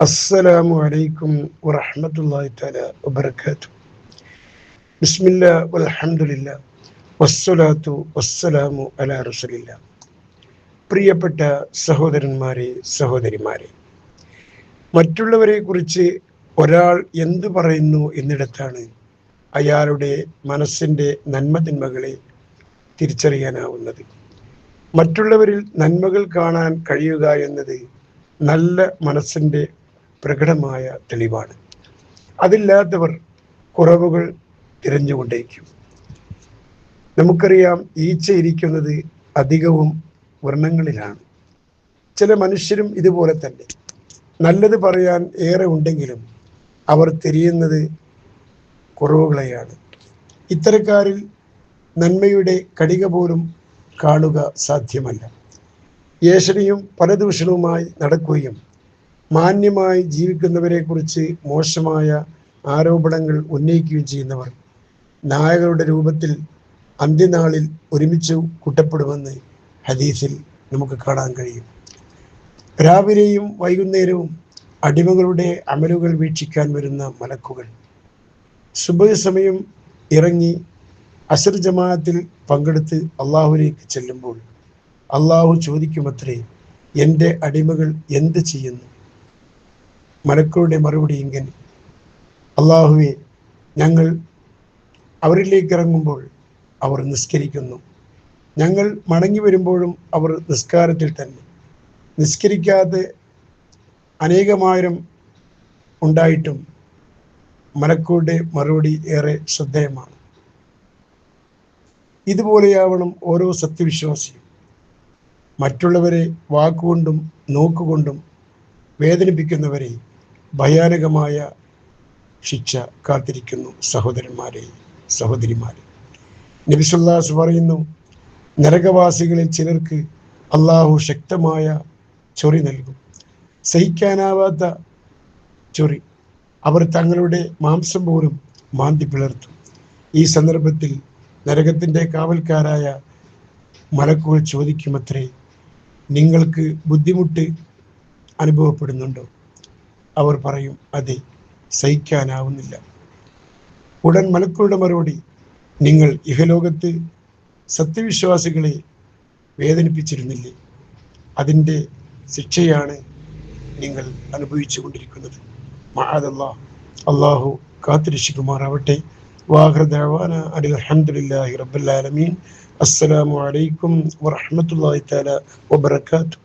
അസ്സലാമു അലൈക്കും വറഹ്മത്തുള്ളാഹി തആല വബറകാതുഹു. ബിസ്മില്ലാഹി വൽഹംദുലില്ലാഹി വസ്സലാത്തു വസ്സലാമു അലാ റസൂലില്ലാഹ്. പ്രിയപ്പെട്ട സഹോദരന്മാരെ, സഹോദരിമാരെ, മറ്റുള്ളവരെ കുറിച്ച് ഒരാൾ എന്തു പറയുന്നു എന്നിടത്താണ് അയാളുടെ മനസ്സിൻ്റെ നന്മതിന്മകളെ തിരിച്ചറിയാനാവുന്നത്. മറ്റുള്ളവരിൽ നന്മകൾ കാണാൻ കഴിയുക എന്നത് നല്ല മനസ്സിൻ്റെ പ്രകടമായ തെളിവാണ്. അതില്ലാത്തവർ കുറവുകൾ തിരഞ്ഞുകൊണ്ടേക്കും. നമുക്കറിയാം, ഈച്ച ഇരിക്കുന്നത് അധികവും വർണ്ണങ്ങളിലാണ്. ചില മനുഷ്യരും ഇതുപോലെ തന്നെ. നല്ലത് പറയാൻ ഏറെ ഉണ്ടെങ്കിലും അവർ തിരിയുന്നത് കുറവുകളെയാണ്. ഇത്തരക്കാരിൽ നന്മയുടെ കണിക പോലും കാണുക സാധ്യമല്ല. ഏഷണിയും പരദൂഷണവുമായി നടക്കുകയും മാന്യമായി ജീവിക്കുന്നവരെ കുറിച്ച് മോശമായ ആരോപണങ്ങൾ ഉന്നയിക്കുകയും ചെയ്യുന്നവർ നായകളുടെ രൂപത്തിൽ അന്ത്യനാളിൽ ഒരുമിച്ച് കൂട്ടപ്പെടുമെന്ന് ഹദീസിൽ നമുക്ക് കാണാൻ കഴിയും. രാവിലെയും വൈകുന്നേരവും അടിമകളുടെ അമലുകൾ വീക്ഷിക്കാൻ വരുന്ന മലക്കുകൾ സുബഹ് സമയം ഇറങ്ങി അസ്ർ ജമാഅത്തിൽ പങ്കെടുത്ത് അള്ളാഹുവിലേക്ക് ചെല്ലുമ്പോൾ അള്ളാഹു ചോദിക്കുമത്രേ, എൻ്റെ അടിമകൾ എന്ത് ചെയ്യുന്നു? മലക്കുകളുടെ മറുപടി ഇങ്ങനെ: അള്ളാഹുവേ, ഞങ്ങൾ അവരിലേക്ക് ഇറങ്ങുമ്പോൾ അവർ നിസ്കരിക്കുന്നു, ഞങ്ങൾ മടങ്ങി വരുമ്പോഴും അവർ നിസ്കാരത്തിൽ തന്നെ. നിസ്കരിക്കാതെ അനേകമായിരം ഉണ്ടായിട്ടും മലക്കുകളുടെ മറുപടി ഏറെ ശ്രദ്ധേയമാണ്. ഇതുപോലെയാവണം ഓരോ സത്യവിശ്വാസിയും. മറ്റുള്ളവരെ വാക്കുകൊണ്ടും നോക്കുകൊണ്ടും വേദനിപ്പിക്കുന്നവരെ ഭയാനകമായ ശിക്ഷ കാത്തിരിക്കുന്നു. സഹോദരന്മാരെ, സഹോദരിമാരെ, നബി സല്ലല്ലാഹു അലൈഹി വസല്ലം പറയുന്നു, നരകവാസികളിൽ ചിലർക്ക് അള്ളാഹു ശക്തമായ ചൊറി നൽകും, സഹിക്കാനാവാത്ത ചൊറി. അവർ തങ്ങളുടെ മാംസം പോലും മാന്തി പിളർത്തും. ഈ സന്ദർഭത്തിൽ നരകത്തിൻ്റെ കാവൽക്കാരായ മലക്കുകൾ ചോദിക്കുമത്രേ, നിങ്ങൾക്ക് ബുദ്ധിമുട്ട് അനുഭവപ്പെടുന്നുണ്ടോ? അവർ പറയും, അതെ, സഹിക്കാനാവുന്നില്ല. ഉടൻ മലക്കുകളുടെ മറുപടി: നിങ്ങൾ ഇഹലോകത്ത് സത്യവിശ്വാസികളെ വേദനിപ്പിച്ചിരുന്നില്ലേ? അതിൻ്റെ ശിക്ഷയാണ് നിങ്ങൾ അനുഭവിച്ചു കൊണ്ടിരിക്കുന്നത്. മഅദല്ലാഹ്, അള്ളാഹു കാത്തുരക്ഷിക്കുമാറാവട്ടെ. വാഖിറു ദഅവാനാ അനിൽ ഹംദുലില്ലാഹി റബ്ബിൽ ആലമീൻ. അസ്സലാമു അലൈക്കും വറഹ്മത്തുള്ളാഹി തആല വബറകാതുഹു.